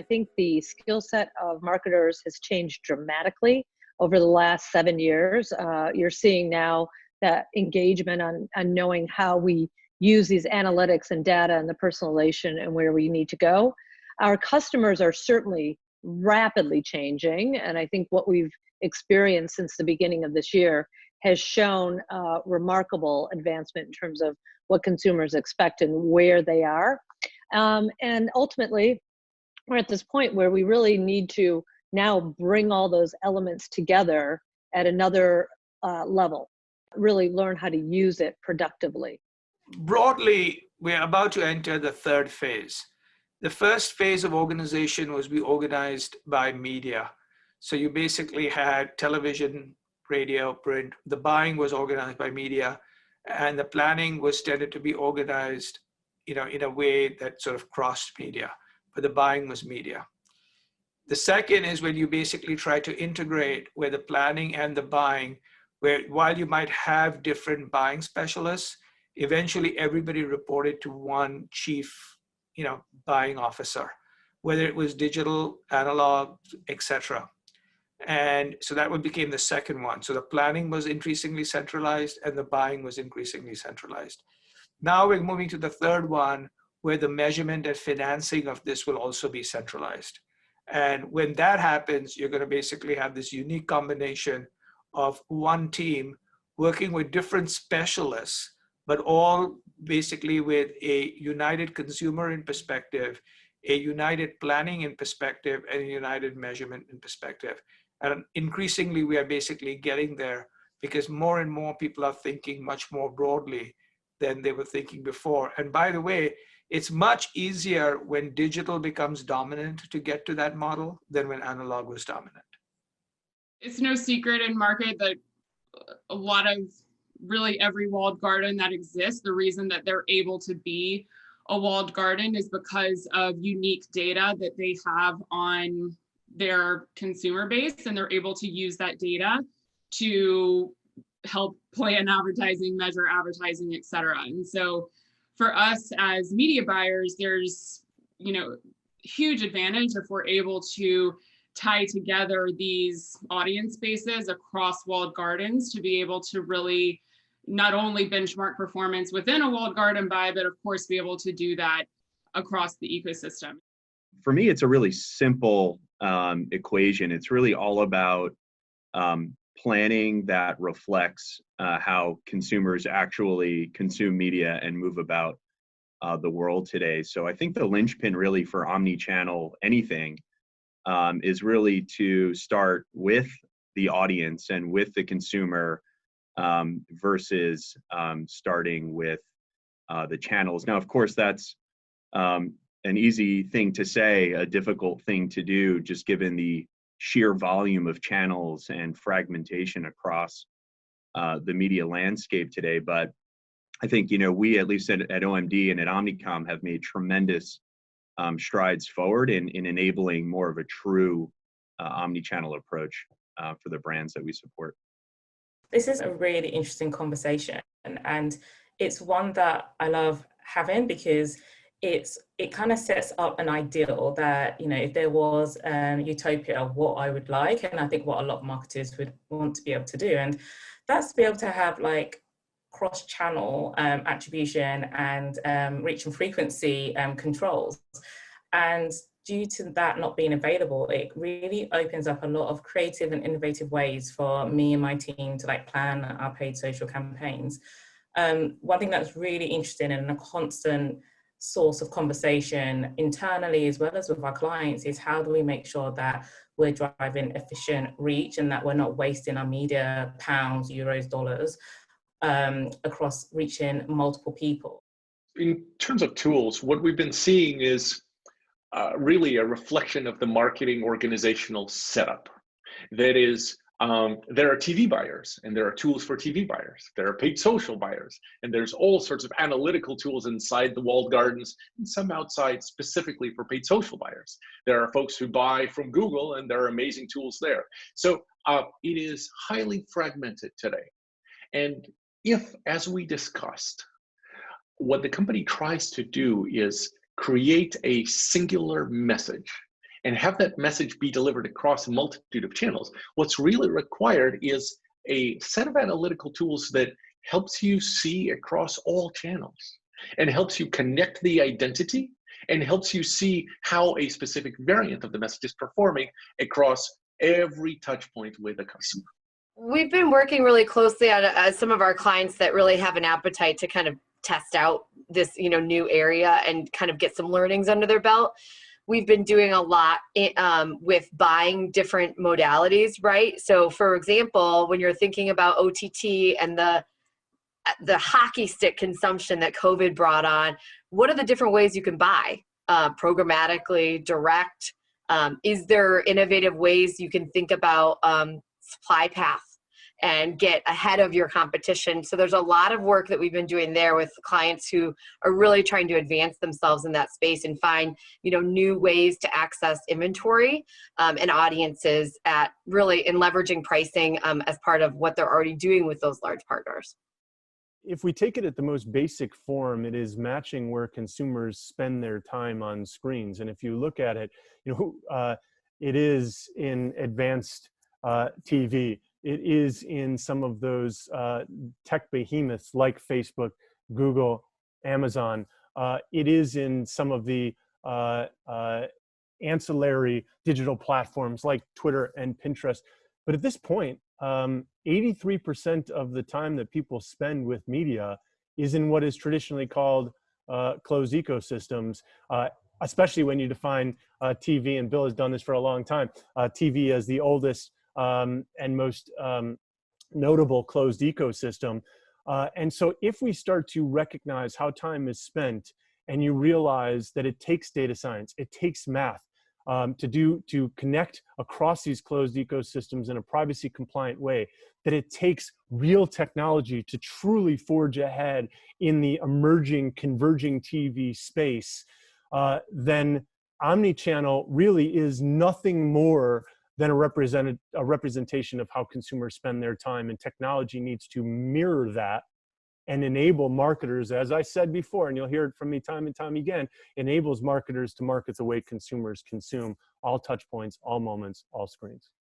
think the skill set of marketers has changed dramatically over the last 7 years. You're seeing now that engagement on knowing how we use these analytics and data and the personalization and where we need to go. Our customers are certainly rapidly changing, and I think what we've experienced since the beginning of this year has shown remarkable advancement in terms of what consumers expect and where they are. And ultimately, we're at this point where we really need to now bring all those elements together at another level, really learn how to use it productively. Broadly, we're about to enter the third phase. The first phase of organization was we organized by media. So you basically had television, radio, print. The buying was organized by media, and the planning was tended to be organized, in a way that sort of crossed media, but the buying was media. The second is when you basically try to integrate where the planning and the buying, where while you might have different buying specialists, eventually everybody reported to one chief, buying officer, whether it was digital, analog, etc. And so that one became the second one. So the planning was increasingly centralized and the buying was increasingly centralized. Now we're moving to the third one, where the measurement and financing of this will also be centralized. And when that happens, you're going to basically have this unique combination of one team working with different specialists, but all basically with a united consumer in perspective, a united planning in perspective, and a united measurement in perspective. And increasingly, we are basically getting there because more and more people are thinking much more broadly than they were thinking before. And by the way, it's much easier when digital becomes dominant to get to that model than when analog was dominant. It's no secret in market that a lot of really every walled garden that exists, the reason that they're able to be a walled garden is because of unique data that they have on their consumer base, and they're able to use that data to help plan advertising, measure advertising, et cetera. And so for us as media buyers, there's, huge advantage if we're able to tie together these audience bases across walled gardens to be able to really not only benchmark performance within a walled garden buy, but of course be able to do that across the ecosystem. For me, it's a really simple equation. It's really all about planning that reflects how consumers actually consume media and move about the world today. So I think the linchpin really for omnichannel anything is really to start with the audience and with the consumer versus starting with the channels. Now, of course, that's an easy thing to say, a difficult thing to do, just given the sheer volume of channels and fragmentation across the media landscape today. But I think, we, at least at OMD and at Omnicom, have made tremendous strides forward in enabling more of a true omnichannel approach for the brands that we support. This is a really interesting conversation, and it's one that I love having because it kind of sets up an ideal that, if there was utopia of what I would like, and I think what a lot of marketers would want to be able to do, and that's to be able to have like cross-channel attribution and reach and frequency controls. And due to that not being available, it really opens up a lot of creative and innovative ways for me and my team to plan our paid social campaigns. One thing that's really interesting and a constant source of conversation internally as well as with our clients is how do we make sure that we're driving efficient reach and that we're not wasting our media pounds, euros, dollars across reaching multiple people. In terms of tools, what we've been seeing is really a reflection of the marketing organizational setup. That is, there are TV buyers and there are tools for TV buyers. There are paid social buyers, and there's all sorts of analytical tools inside the walled gardens and some outside specifically for paid social buyers. There are folks who buy from Google, and there are amazing tools there. So it is highly fragmented today. And if, as we discussed, what the company tries to do is create a singular message and have that message be delivered across a multitude of channels. What's really required is a set of analytical tools that helps you see across all channels and helps you connect the identity and helps you see how a specific variant of the message is performing across every touch point with a customer. We've been working really closely on some of our clients that really have an appetite to kind of test out this, new area and kind of get some learnings under their belt. We've been doing a lot with buying different modalities, right? So for example, when you're thinking about OTT and the hockey stick consumption that COVID brought on, what are the different ways you can buy? Programmatically, direct? Is there innovative ways you can think about supply path and get ahead of your competition? So there's a lot of work that we've been doing there with clients who are really trying to advance themselves in that space and find, new ways to access inventory and audiences in leveraging pricing as part of what they're already doing with those large partners. If we take it at the most basic form, it is matching where consumers spend their time on screens. And if you look at it, it is in advanced TV. It is in some of those tech behemoths like Facebook, Google, Amazon. It is in some of the ancillary digital platforms like Twitter and Pinterest. But at this point, 83% of the time that people spend with media is in what is traditionally called closed ecosystems, especially when you define TV, and Bill has done this for a long time, TV as the oldest and most notable closed ecosystem. And so if we start to recognize how time is spent and you realize that it takes data science, it takes math, to connect across these closed ecosystems in a privacy compliant way, that it takes real technology to truly forge ahead in the emerging converging TV space, then omnichannel really is nothing more than a representation of how consumers spend their time, and technology needs to mirror that and enable marketers, as I said before, and you'll hear it from me time and time again, enables marketers to market the way consumers consume, all touch points, all moments, all screens.